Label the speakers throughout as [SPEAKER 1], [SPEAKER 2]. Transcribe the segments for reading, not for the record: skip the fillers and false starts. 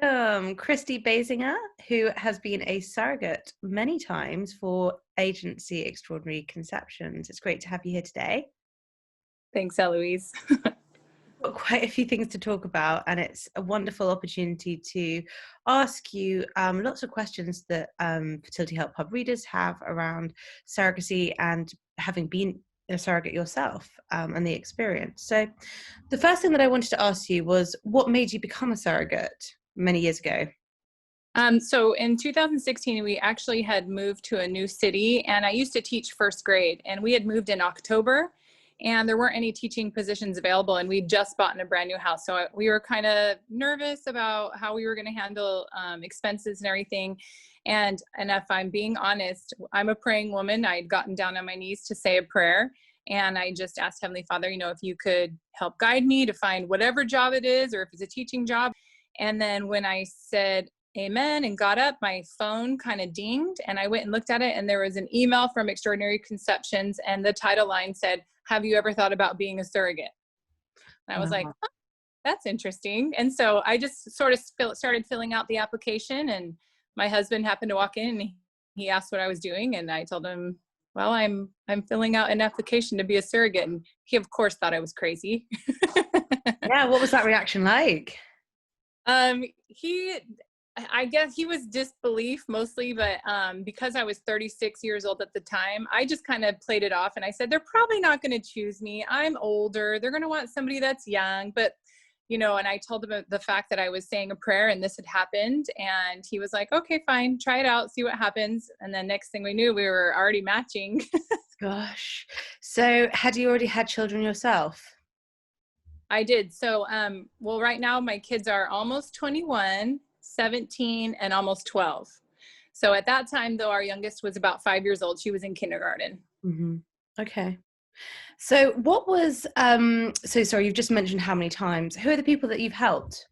[SPEAKER 1] Kristie Baysinger, who has been a surrogate many times for Agency Extraordinary Conceptions. It's great to have you here today.
[SPEAKER 2] Thanks, Eloise.
[SPEAKER 1] Got quite a few things to talk about, and it's a wonderful opportunity to ask you lots of questions that Fertility Help Hub readers have around surrogacy and having been a surrogate yourself and the experience. So the first thing that I wanted to ask you was, what made you become a surrogate many years ago?
[SPEAKER 2] So in 2016, we actually had moved to a new city, and I used to teach first grade, and we had moved in October, and there weren't any teaching positions available, and we just bought in a brand new house. So we were kind of nervous about how we were going to handle expenses and everything. And if I'm being honest, I'm a praying woman. I'd gotten down on my knees to say a prayer. And I just asked Heavenly Father, if you could help guide me to find whatever job it is, or if it's a teaching job. And then when I said amen and got up, my phone kind of dinged, and I went and looked at it, and there was an email from Extraordinary Conceptions, and the title line said, "Have you ever thought about being a surrogate?" And I was like, oh, that's interesting. And so I just sort of started filling out the application, and my husband happened to walk in, and he asked what I was doing, and I told him, well, I'm filling out an application to be a surrogate. And he, of course, thought I was crazy.
[SPEAKER 1] Yeah, what was that reaction like?
[SPEAKER 2] I guess he was disbelief mostly, but because I was 36 years old at the time, I just kind of played it off, and I said, they're probably not going to choose me. I'm older. They're going to want somebody that's young. But, and I told him the fact that I was saying a prayer and this had happened, and he was like, okay, fine, try it out, see what happens. And then next thing we knew, we were already matching.
[SPEAKER 1] Gosh. So had you already had children yourself?
[SPEAKER 2] I did. So, well, right now my kids are almost 21, 17, and almost 12. So at that time, though, our youngest was about 5 years old. She was in kindergarten.
[SPEAKER 1] Mm-hmm. Okay. So what was, so sorry, you've just mentioned how many times. Who are the people that you've helped?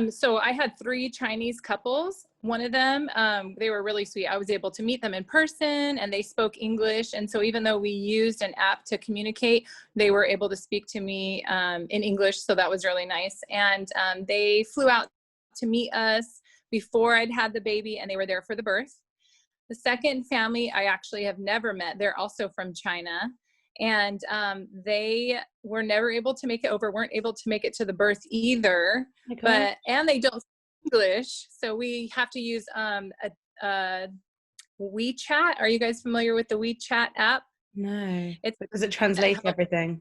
[SPEAKER 2] So I had 3 Chinese couples. One of them, they were really sweet. I was able to meet them in person, and they spoke English. And so even though we used an app to communicate, they were able to speak to me in English. So that was really nice. And they flew out to meet us before I'd had the baby, and they were there for the birth. The second family I actually have never met. They're also from China. And they were never able to make it over, weren't able to make it to the birth either, and they don't speak English. So we have to use a WeChat. Are you guys familiar with the WeChat app?
[SPEAKER 1] No. Does it translate everything?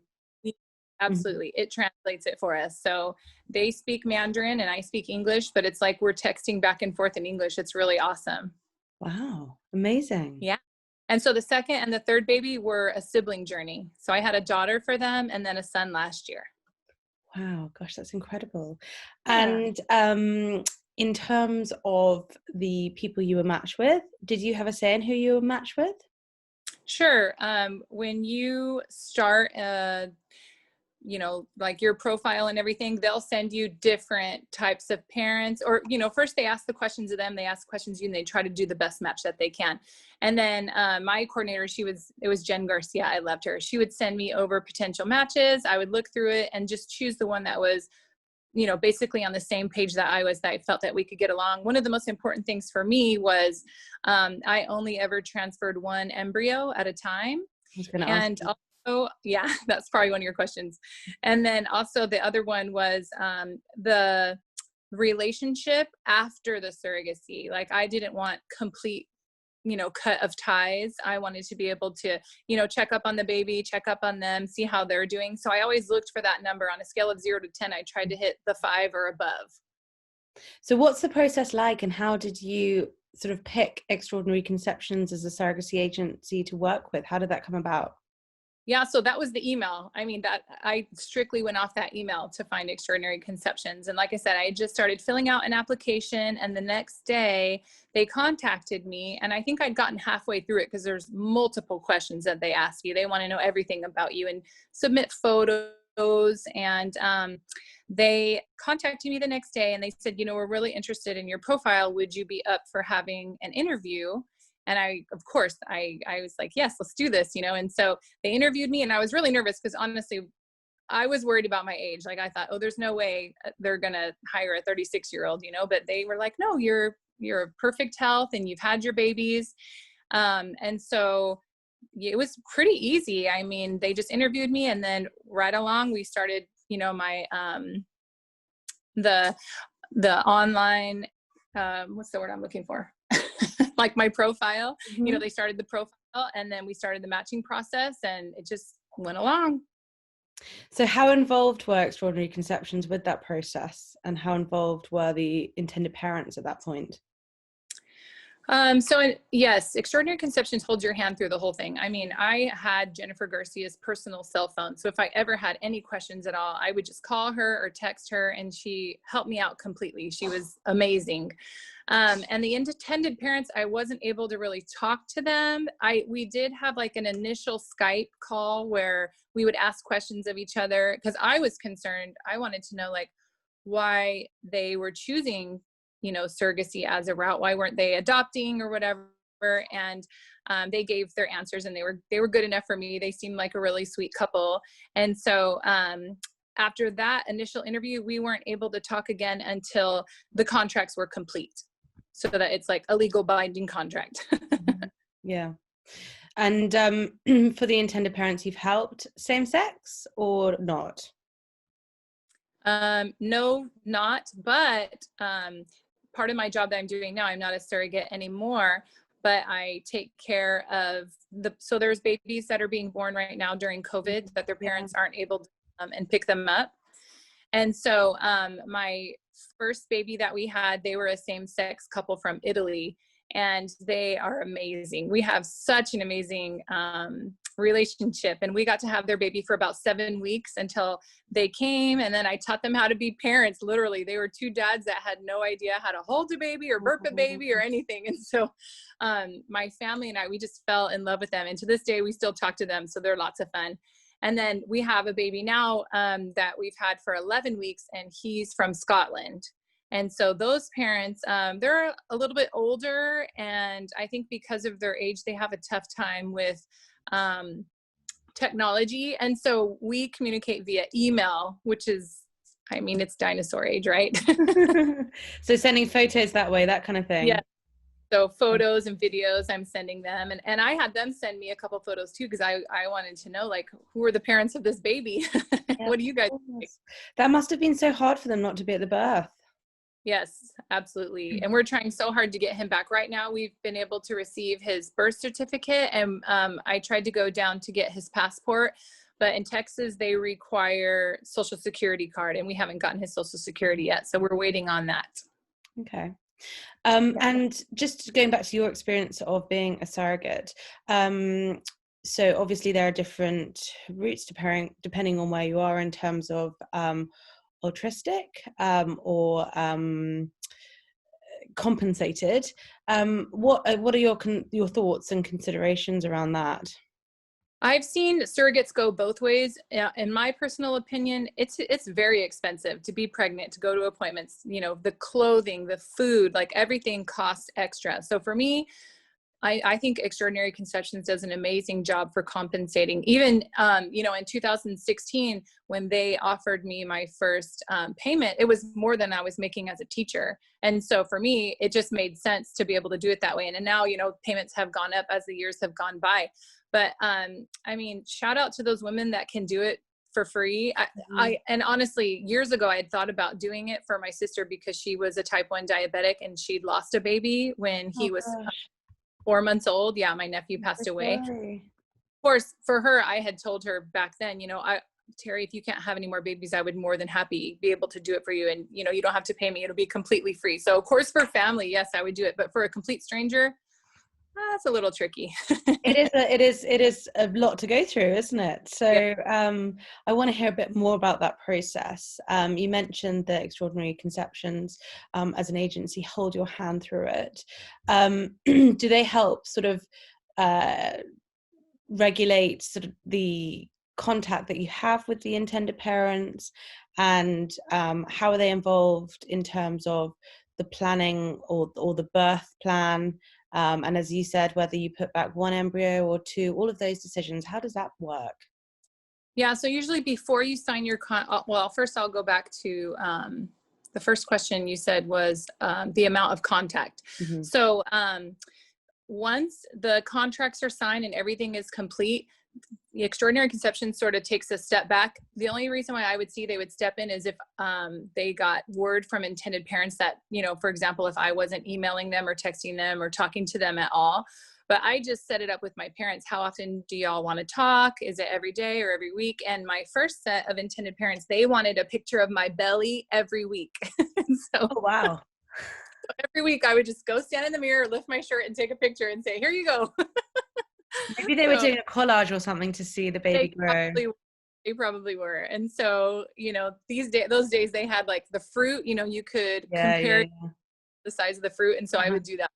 [SPEAKER 2] Absolutely. Mm-hmm. It translates it for us. So they speak Mandarin and I speak English, but it's like we're texting back and forth in English. It's really awesome.
[SPEAKER 1] Wow. Amazing.
[SPEAKER 2] Yeah. And so the second and the third baby were a sibling journey. So I had a daughter for them and then a son last year.
[SPEAKER 1] Wow. Gosh, that's incredible. Yeah. And in terms of the people you were matched with, did you have a say in who you were matched with?
[SPEAKER 2] Sure. When you start like your profile and everything, they'll send you different types of parents, or, first they ask the questions of them, they ask questions of you, and they try to do the best match that they can. And then my coordinator, it was Jen Garcia. I loved her. She would send me over potential matches. I would look through it and just choose the one that was, basically on the same page that I was, that I felt that we could get along. One of the most important things for me was I only ever transferred one embryo at a time. And oh, yeah, that's probably one of your questions. And then also the other one was the relationship after the surrogacy. Like I didn't want complete, cut of ties. I wanted to be able to, check up on the baby, check up on them, see how they're doing. So I always looked for that number. On a scale of 0 to 10, I tried to hit the 5 or above.
[SPEAKER 1] So what's the process like, and how did you sort of pick Extraordinary Conceptions as a surrogacy agency to work with? How did that come about?
[SPEAKER 2] Yeah, so that was the email. I mean, that I strictly went off that email to find Extraordinary Conceptions. And like I said, I just started filling out an application, and the next day they contacted me, and I think I'd gotten halfway through it because there's multiple questions that they ask you. They want to know everything about you and submit photos. And they contacted me the next day, and they said, we're really interested in your profile. Would you be up for having an interview? And of course, I was like, yes, let's do this, And so they interviewed me, and I was really nervous because honestly, I was worried about my age. Like I thought, oh, there's no way they're going to hire a 36-year-old, but they were like, no, you're perfect health and you've had your babies. And so it was pretty easy. I mean, they just interviewed me, and then right along we started, my, the online, what's the word I'm looking for? Like my profile,
[SPEAKER 1] Mm-hmm.
[SPEAKER 2] they started the profile, and then we started the matching process, and it just went along.
[SPEAKER 1] So how involved were Extraordinary Conceptions with that process, and how involved were the intended parents at that point?
[SPEAKER 2] Yes, Extraordinary Conceptions holds your hand through the whole thing. I mean, I had Jennifer Garcia's personal cell phone. So if I ever had any questions at all, I would just call her or text her, and she helped me out completely. She was amazing. And the intended parents, I wasn't able to really talk to them. We did have like an initial Skype call where we would ask questions of each other, because I was concerned. I wanted to know like why they were choosing surrogacy as a route. Why weren't they adopting or whatever? And they gave their answers, and they were good enough for me. They seemed like a really sweet couple. And so after that initial interview, we weren't able to talk again until the contracts were complete, so that it's like a legal binding contract.
[SPEAKER 1] Yeah. And for the intended parents you've helped, same sex or not?
[SPEAKER 2] No, not, but part of my job that I'm doing now, I'm not a surrogate anymore, but I take care of so there's babies that are being born right now during COVID that their parents aren't able to and pick them up. And so my first baby that we had, they were a same-sex couple from Italy, and they are amazing. We have such an amazing relationship, and we got to have their baby for about 7 weeks until they came, and then I taught them how to be parents. Literally, they were two dads that had no idea how to hold a baby or burp a baby or anything. And so my family and we just fell in love with them, and to this day we still talk to them, so they're lots of fun. And then we have a baby now that we've had for 11 weeks, and he's from Scotland. And so those parents, they're a little bit older, and I think because of their age, they have a tough time with technology. And so we communicate via email, which is, I mean, it's dinosaur age, right?
[SPEAKER 1] So sending photos that way, that kind of thing.
[SPEAKER 2] Yeah. So photos and videos I'm sending them. And I had them send me a couple photos too, because I wanted to know, like, who are the parents of this baby?
[SPEAKER 1] Yeah,
[SPEAKER 2] what do you guys think?
[SPEAKER 1] That must have been so hard for them not to be at the birth.
[SPEAKER 2] Yes, absolutely. And we're trying so hard to get him back. Right now, we've been able to receive his birth certificate, and I tried to go down to get his passport, but in Texas, they require Social Security card, and we haven't gotten his Social Security yet. So we're waiting on that.
[SPEAKER 1] Okay. And just going back to your experience of being a surrogate, so obviously there are different routes to parent depending on where you are in terms of altruistic or compensated. What are your thoughts and considerations around that?
[SPEAKER 2] I've seen surrogates go both ways. In my personal opinion, it's very expensive to be pregnant, to go to appointments, the clothing, the food, like everything costs extra. So for me, I think Extraordinary Conceptions does an amazing job for compensating. Even, in 2016, when they offered me my first payment, it was more than I was making as a teacher. And so for me, it just made sense to be able to do it that way. And now, payments have gone up as the years have gone by. But I mean, shout out to those women that can do it for free. And honestly, years ago, I had thought about doing it for my sister because she was a type 1 diabetic, and she'd lost a baby when he was 4 months old. Yeah, my nephew passed away. Of course, for her, I had told her back then, Terry, if you can't have any more babies, I would more than happy be able to do it for you. And, you don't have to pay me. It'll be completely free. So of course, for family, yes, I would do it. But for a complete stranger, that's a little tricky.
[SPEAKER 1] It is a lot to go through, isn't it? So I want to hear a bit more about that process. You mentioned that Extraordinary Conceptions as an agency hold your hand through it. Do they help sort of regulate sort of the contact that you have with the intended parents, and how are they involved in terms of the planning or the birth plan? And as you said, whether you put back one embryo or two, all of those decisions, how does that work?
[SPEAKER 2] Yeah, so usually before you sign your well, first I'll go back to the first question you said was the amount of contact.
[SPEAKER 1] Mm-hmm.
[SPEAKER 2] So once the contracts are signed and everything is complete, the extraordinary conception sort of takes a step back. The only reason why I would see they would step in is if they got word from intended parents that, you know, for example, if I wasn't emailing them or texting them or talking to them at all. But I just set it up with my parents. How often do y'all want to talk? Is it every day or every week? And my first set of intended parents, they wanted a picture of my belly every week. So
[SPEAKER 1] Oh, wow.
[SPEAKER 2] every week I would just go stand in the mirror, lift my shirt and take a picture and say, here you go.
[SPEAKER 1] Maybe they were doing a collage or something to see the baby grow.
[SPEAKER 2] They probably were. And so, you know, those days they had like the fruit, you know, you could compare the size of the fruit. And so I would do that.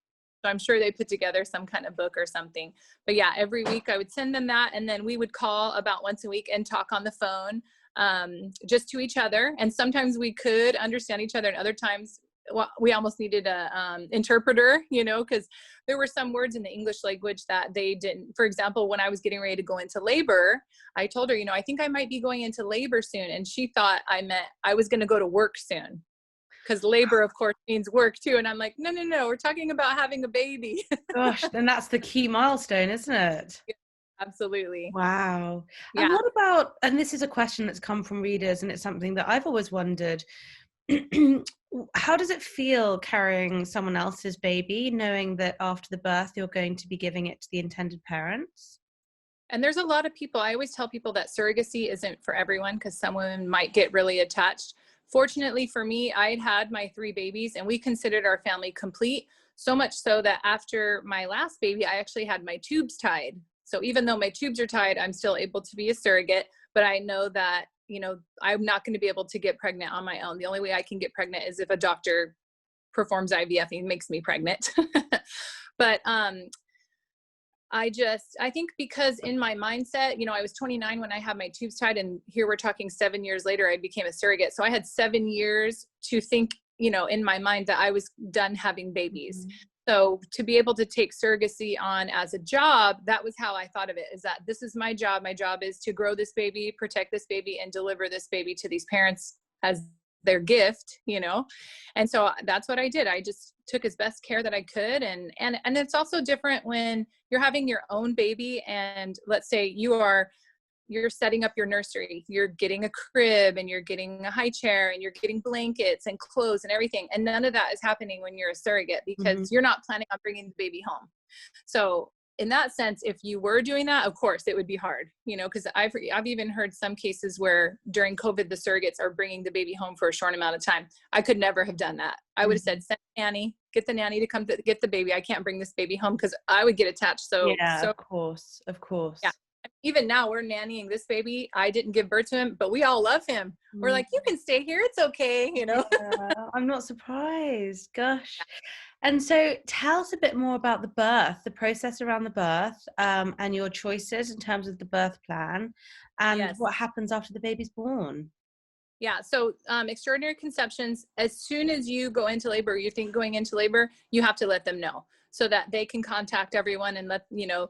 [SPEAKER 2] So I'm sure they put together some kind of book or something. But yeah, every week I would send them that. And then we would call about once a week and talk on the phone, just to each other. And sometimes we could understand each other, and other times we almost needed a interpreter, you know, because there were some words in the English language that they didn't. For example, when I was getting ready to go into labor, I told her, you know, I think I might be going into labor soon. And she thought I meant I was going to go to work soon. Because labor, of course, means work too. And I'm like, no, we're talking about having a baby.
[SPEAKER 1] Gosh, then that's the key milestone, isn't it?
[SPEAKER 2] Yeah, absolutely.
[SPEAKER 1] Wow.
[SPEAKER 2] Yeah.
[SPEAKER 1] And what about, and this is a question that's come from readers, and it's something that I've always wondered, how does it feel carrying someone else's baby, knowing that after the birth, you're going to be giving it to the intended parents?
[SPEAKER 2] And there's a lot of people, I always tell people that surrogacy isn't for everyone because some women might get really attached. Fortunately for me, I had my 3 babies and we considered our family complete, so much so that after my last baby, I actually had my tubes tied. So even though my tubes are tied, I'm still able to be a surrogate, but I know that, you know, I'm not going to be able to get pregnant on my own. The only way I can get pregnant is if a doctor performs IVF and makes me pregnant. But I think because in my mindset, you know, I was 29 when I had my tubes tied, and here we're talking 7 years later, I became a surrogate. So I had 7 years to think, you know, in my mind that I was done having babies. Mm-hmm. So to be able to take surrogacy on as a job, that was how I thought of it, is that this is my job. My job is to grow this baby, protect this baby, and deliver this baby to these parents as their gift, you know? And so that's what I did. I just took as best care that I could. And it's also different when you're having your own baby, and let's say you're setting up your nursery, you're getting a crib and you're getting a high chair and you're getting blankets and clothes and everything. And none of that is happening when you're a surrogate because you're not planning on bringing the baby home. So in that sense, if you were doing that, of course it would be hard, you know, because I've even heard some cases where during COVID, the surrogates are bringing the baby home for a short amount of time. I could never have done that. I would have said, send a nanny, get the nanny to come to get the baby. I can't bring this baby home because I would get attached. So
[SPEAKER 1] of course.
[SPEAKER 2] Yeah. Even now we're nannying this baby. I didn't give birth to him, but we all love him. We're like, you can stay here. It's okay. You know,
[SPEAKER 1] I'm not surprised. Gosh. And so tell us a bit more about the birth, the process around the birth, and your choices in terms of the birth plan, and what happens after the baby's born.
[SPEAKER 2] Yeah. So extraordinary conceptions, as soon as you go into labor, you think going into labor, you have to let them know so that they can contact everyone and let, you know,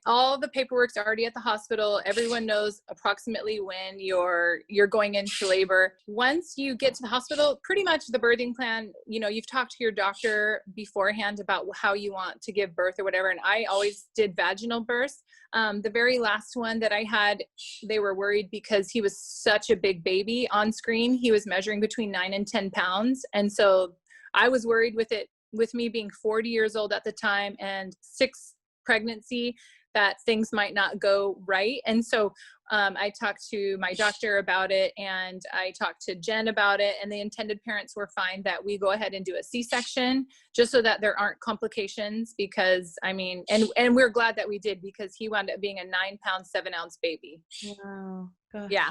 [SPEAKER 2] all the paperwork's already at the hospital. Everyone knows approximately when you're going into labor. Once you get to the hospital, pretty much the birthing plan, you know, you've talked to your doctor beforehand about how you want to give birth or whatever. And I always did vaginal births. The very last one that I had, they were worried because he was such a big baby on screen. He was measuring between 9 and 10 pounds. And so I was worried with me being 40 years old at the time and 6 pregnancy, that things might not go right. And so I talked to my doctor about it, and I talked to Jen about it, and the intended parents were fine that we go ahead and do a C-section just so that there aren't complications, because I mean, and we're glad that we did, because he wound up being a 9-pound, 7-ounce baby.
[SPEAKER 1] Wow. Gosh.
[SPEAKER 2] Yeah.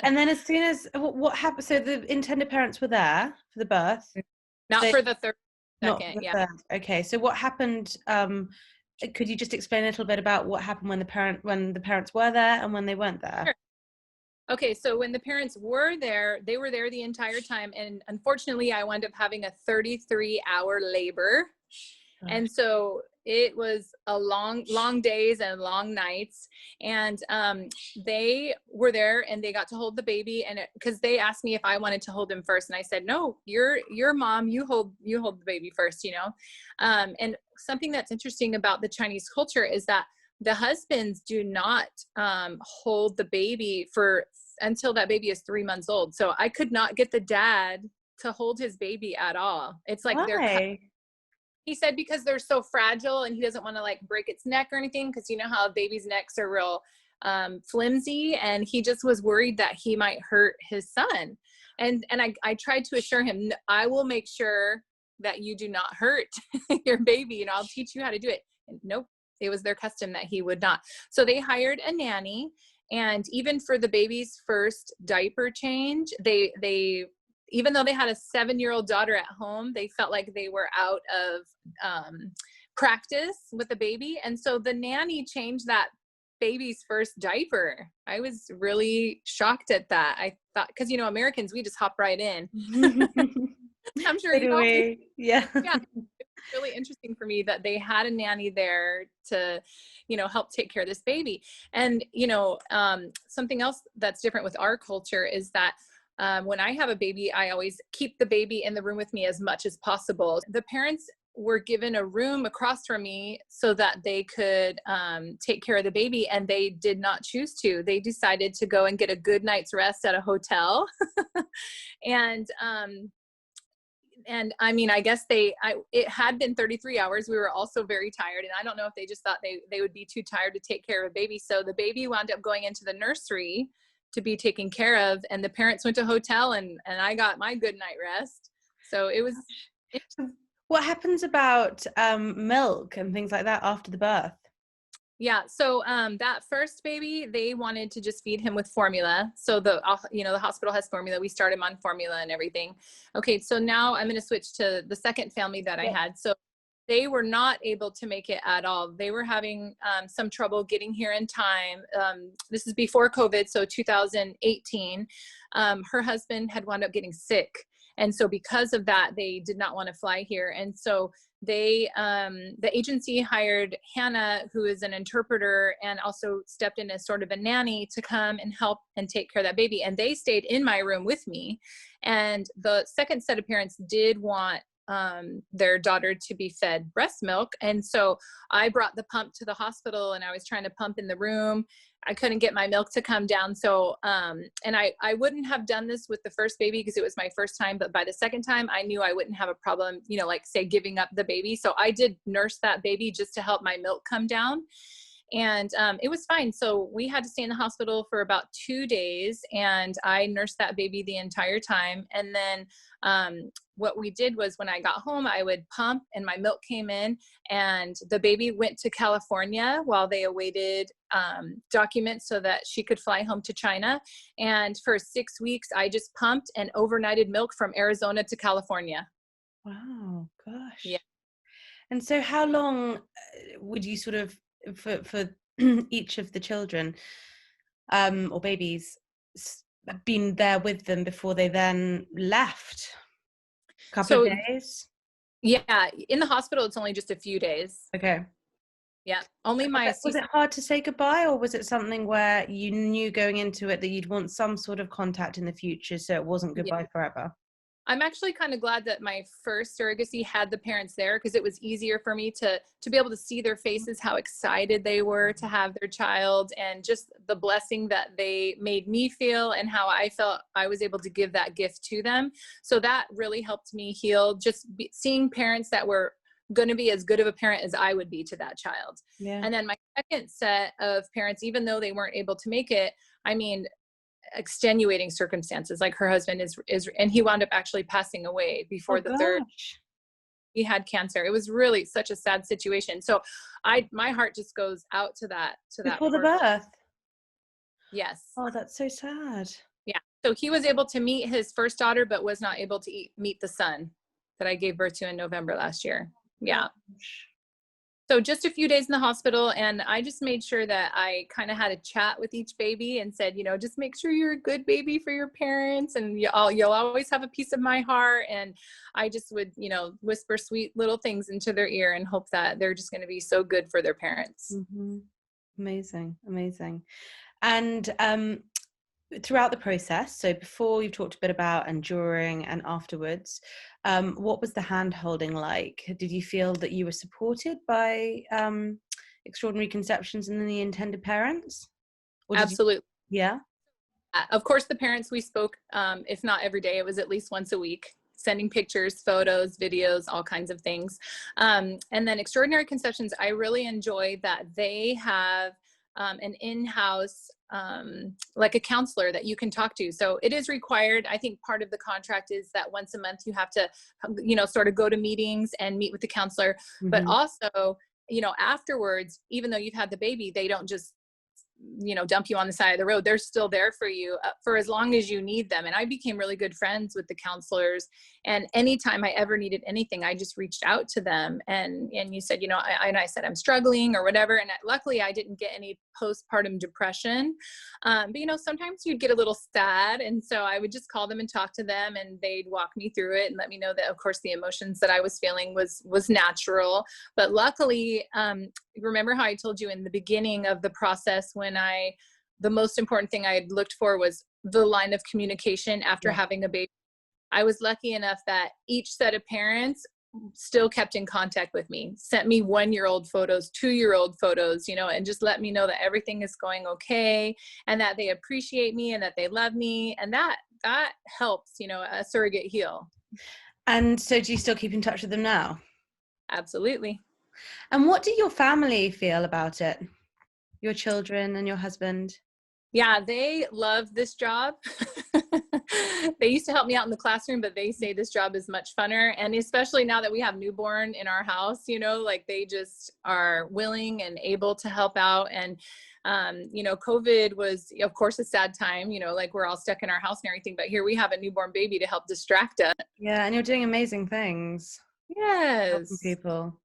[SPEAKER 1] And then as soon as, what happened? So the intended parents were there for the birth?
[SPEAKER 2] Not for the third, second. Yeah.
[SPEAKER 1] Third. Okay. So what happened? Could you just explain a little bit about what happened when the parents were there and when they weren't there?
[SPEAKER 2] Sure. Okay, so when the parents were there, they were there the entire time. And unfortunately, I wound up having a 33-hour labor. And so it was a long days and long nights. And they were there and they got to hold the baby, and because they asked me if I wanted to hold him first, and I said, no, you're mom, you hold the baby first, you know. And something that's interesting about the Chinese culture is that the husbands do not hold the baby until that baby is 3 months old. So I could not get the dad to hold his baby at all. It's like
[SPEAKER 1] Why?
[SPEAKER 2] he said because they're so fragile and he doesn't want to like break its neck or anything, because you know how babies' necks are real flimsy, and he just was worried that he might hurt his son. And I tried to assure him, I will make sure that you do not hurt your baby, and I'll teach you how to do it. And nope, it was their custom that he would not. So they hired a nanny, and even for the baby's first diaper change, they even though they had a 7-year-old daughter at home, they felt like they were out of practice with the baby. And so the nanny changed that baby's first diaper. I was really shocked at that. I thought, because, you know, Americans, we just hop right in. I'm sure you know.
[SPEAKER 1] Yeah.
[SPEAKER 2] Yeah. It's really interesting for me that they had a nanny there to, you know, help take care of this baby. And, you know, something else that's different with our culture is that when I have a baby, I always keep the baby in the room with me as much as possible. The parents were given a room across from me so that they could take care of the baby, and they did not choose to. They decided to go and get a good night's rest at a hotel. And I mean, I guess it had been 33 hours. We were also very tired. And I don't know if they just thought they would be too tired to take care of a baby. So the baby wound up going into the nursery to be taken care of. And the parents went to hotel, and I got my good night rest. So it was.
[SPEAKER 1] What happens about milk and things like that after the birth?
[SPEAKER 2] Yeah. So that first baby, they wanted to just feed him with formula. So the hospital has formula. We start him on formula and everything. Okay. So now I'm going to switch to the second family that I had. So they were not able to make it at all. They were having some trouble getting here in time. This is before COVID. So 2018, her husband had wound up getting sick. And so because of that, they did not want to fly here. And so the agency hired Hannah, who is an interpreter and also stepped in as sort of a nanny, to come and help and take care of that baby. And they stayed in my room with me. And the second set of parents did want their daughter to be fed breast milk. And so I brought the pump to the hospital, and I was trying to pump in the room. I couldn't get my milk to come down. So, and I wouldn't have done this with the first baby because it was my first time, but by the second time I knew I wouldn't have a problem, you know, like say giving up the baby. So I did nurse that baby just to help my milk come down. And it was fine. So we had to stay in the hospital for about 2 days, and I nursed that baby the entire time. And then what we did was when I got home, I would pump and my milk came in, and the baby went to California while they awaited documents so that she could fly home to China. And for 6 weeks, I just pumped and overnighted milk from Arizona to California.
[SPEAKER 1] Wow, gosh.
[SPEAKER 2] Yeah.
[SPEAKER 1] And so how long would you sort of, for each of the children or babies, been there with them before they then left? A couple of days?
[SPEAKER 2] Yeah, in the hospital, it's only just a few days.
[SPEAKER 1] Okay.
[SPEAKER 2] Yeah, only my.
[SPEAKER 1] Was it hard to say goodbye, or was it something where you knew going into it that you'd want some sort of contact in the future, so it wasn't goodbye forever?
[SPEAKER 2] I'm actually kind of glad that my first surrogacy had the parents there, because it was easier for me to be able to see their faces, how excited they were to have their child, and just the blessing that they made me feel and how I felt I was able to give that gift to them. So that really helped me heal, just seeing parents that were going to be as good of a parent as I would be to that child. Yeah. And then my second set of parents, even though they weren't able to make it, I mean, extenuating circumstances, like her husband is and he wound up actually passing away before third. He had cancer. It was really such a sad situation. So my heart just goes out to that
[SPEAKER 1] before the birth.
[SPEAKER 2] Yes.
[SPEAKER 1] Oh, that's so sad.
[SPEAKER 2] Yeah. So he was able to meet his first daughter, but was not able to meet the son that I gave birth to in November last year. Yeah. So just a few days in the hospital, and I just made sure that I kind of had a chat with each baby and said, just make sure you're a good baby for your parents, and you'll always have a piece of my heart. And I just would, whisper sweet little things into their ear and hope that they're just going to be so good for their parents.
[SPEAKER 1] Mm-hmm. Amazing, amazing. And throughout the process, so before you've talked a bit about, and during and afterwards, what was the hand holding like? Did you feel that you were supported by Extraordinary Conceptions and the intended parents? Or did you?
[SPEAKER 2] Absolutely.
[SPEAKER 1] Yeah.
[SPEAKER 2] Of course, the parents we spoke, if not every day, it was at least once a week, sending pictures, photos, videos, all kinds of things. And then Extraordinary Conceptions, I really enjoy that they have an in-house, like a counselor that you can talk to. So it is required. I think part of the contract is that once a month you have to, sort of go to meetings and meet with the counselor. But
[SPEAKER 1] Mm-hmm.
[SPEAKER 2] also, afterwards, even though you've had the baby, they don't just dump you on the side of the road. They're still there for you for as long as you need them. And I became really good friends with the counselors. And anytime I ever needed anything, I just reached out to them. And you said, I said, I'm struggling or whatever. And luckily I didn't get any postpartum depression. But sometimes you'd get a little sad. And so I would just call them and talk to them, and they'd walk me through it and let me know that, of course, the emotions that I was feeling was natural. But luckily, remember how I told you in the beginning of the process, when the most important thing I had looked for was the line of communication after having a baby. I was lucky enough that each set of parents still kept in contact with me, sent me 1-year-old photos, 2-year-old photos, and just let me know that everything is going okay, and that they appreciate me and that they love me. And that helps, a surrogate heal.
[SPEAKER 1] And so do you still keep in touch with them now?
[SPEAKER 2] Absolutely.
[SPEAKER 1] And what do your family feel about it? Your children and your husband?
[SPEAKER 2] Yeah, they love this job. They used to help me out in the classroom, but they say this job is much funner. And especially now that we have newborn in our house, like they just are willing and able to help out. And, COVID was, of course, a sad time, like we're all stuck in our house and everything, but here we have a newborn baby to help distract us.
[SPEAKER 1] Yeah, and you're doing amazing things. Helping
[SPEAKER 2] Yes.
[SPEAKER 1] people.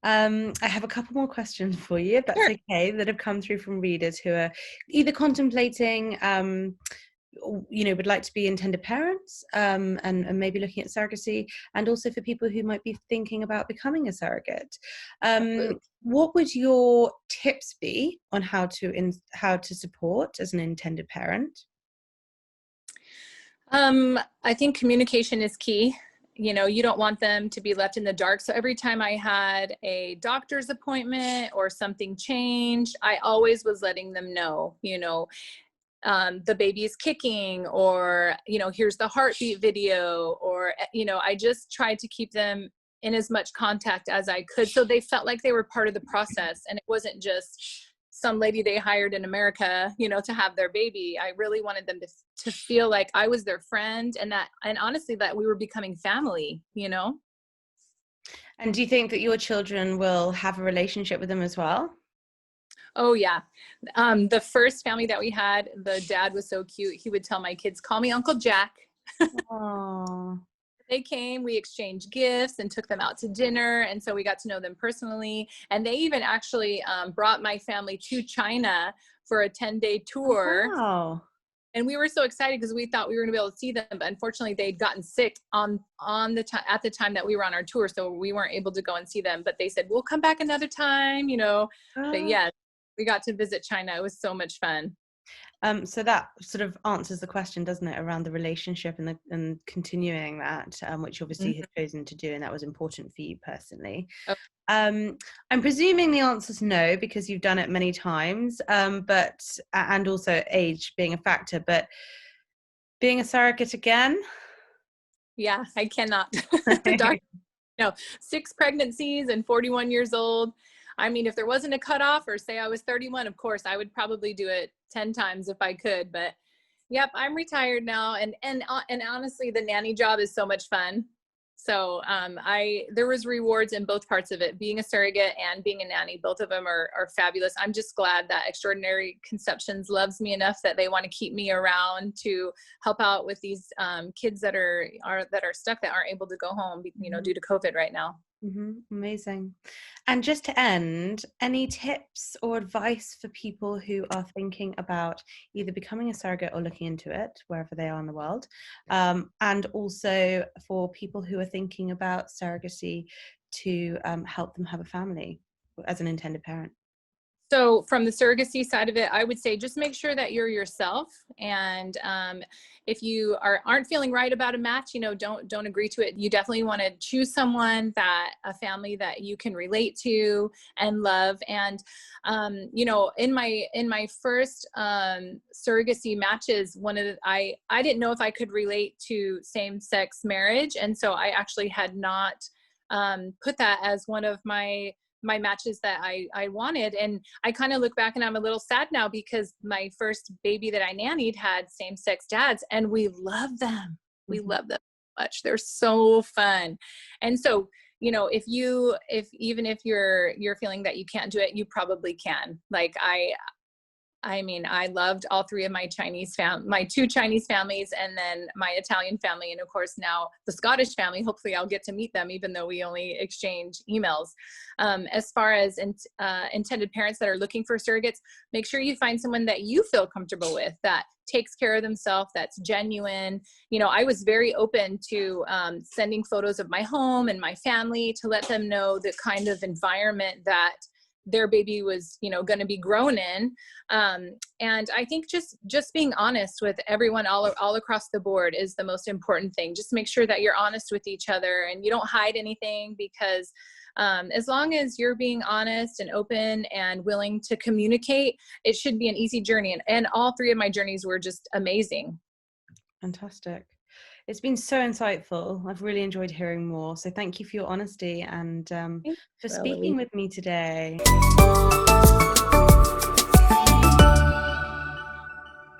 [SPEAKER 1] I have a couple more questions for you, if that's
[SPEAKER 2] Sure.
[SPEAKER 1] okay, that have come through from readers who are either contemplating, would like to be intended parents, and maybe looking at surrogacy, and also for people who might be thinking about becoming a surrogate. What would your tips be on how to support as an intended parent?
[SPEAKER 2] I think communication is key. You don't want them to be left in the dark. So every time I had a doctor's appointment or something changed, I always was letting them know, the baby is kicking, or, here's the heartbeat video, or, I just tried to keep them in as much contact as I could, so they felt like they were part of the process. And it wasn't just some lady they hired in America, to have their baby. I really wanted them to feel like I was their friend, and honestly, that we were becoming family,
[SPEAKER 1] And do you think that your children will have a relationship with them as well?
[SPEAKER 2] Oh yeah. The first family that we had, the dad was so cute. He would tell my kids, call me Uncle Jack.
[SPEAKER 1] Oh.
[SPEAKER 2] They came, we exchanged gifts and took them out to dinner. And so we got to know them personally. And they even actually brought my family to China for a 10-day tour.
[SPEAKER 1] Wow.
[SPEAKER 2] And we were so excited because we thought we were going to be able to see them. But unfortunately, they'd gotten sick at the time that we were on our tour. So we weren't able to go and see them. But they said, we'll come back another time, But yeah, we got to visit China. It was so much fun.
[SPEAKER 1] So that sort of answers the question, doesn't it, around the relationship and continuing that, which obviously you've chosen to do, and that was important for you personally.
[SPEAKER 2] Oh.
[SPEAKER 1] I'm presuming the answer is no, because you've done it many times, but and also age being a factor. But being a surrogate again?
[SPEAKER 2] Yeah, I cannot. The doctor, 6 pregnancies and 41 years old. I mean, if there wasn't a cutoff, or say I was 31, of course, I would probably do it 10 times if I could. But yep, I'm retired now. And honestly, the nanny job is so much fun. So there was rewards in both parts of it, being a surrogate and being a nanny. Both of them are fabulous. I'm just glad that Extraordinary Conceptions loves me enough that they want to keep me around to help out with these kids that are stuck, that aren't able to go home, due to COVID right now.
[SPEAKER 1] Amazing. And just to end, any tips or advice for people who are thinking about either becoming a surrogate or looking into it, wherever they are in the world, and also for people who are thinking about surrogacy to help them have a family as an intended parent?
[SPEAKER 2] So from the surrogacy side of it, I would say just make sure that you're yourself. And if you aren't feeling right about a match, don't agree to it. You definitely want to choose someone, a family that you can relate to and love. And in my first surrogacy matches, I didn't know if I could relate to same-sex marriage, and so I actually had not put that as one of my matches that I wanted. And I kind of look back and I'm a little sad now, because my first baby that I nannied had same-sex dads, and we love them. We love them so much. They're so fun. And so, if even if you're feeling that you can't do it, you probably can. Like I loved all three of my my two Chinese families, and then my Italian family, and of course now the Scottish family. Hopefully I'll get to meet them, even though we only exchange emails. As far as intended parents that are looking for surrogates, make sure you find someone that you feel comfortable with, that takes care of themselves, that's genuine. I was very open to sending photos of my home and my family to let them know the kind of environment that their baby was, going to be grown in. And I think just being honest with everyone all across the board is the most important thing. Just make sure that you're honest with each other and you don't hide anything, because as long as you're being honest and open and willing to communicate, it should be an easy journey. And all three of my journeys were just amazing.
[SPEAKER 1] Fantastic. It's been so insightful. I've really enjoyed hearing more. So thank you for your honesty and for speaking with me today.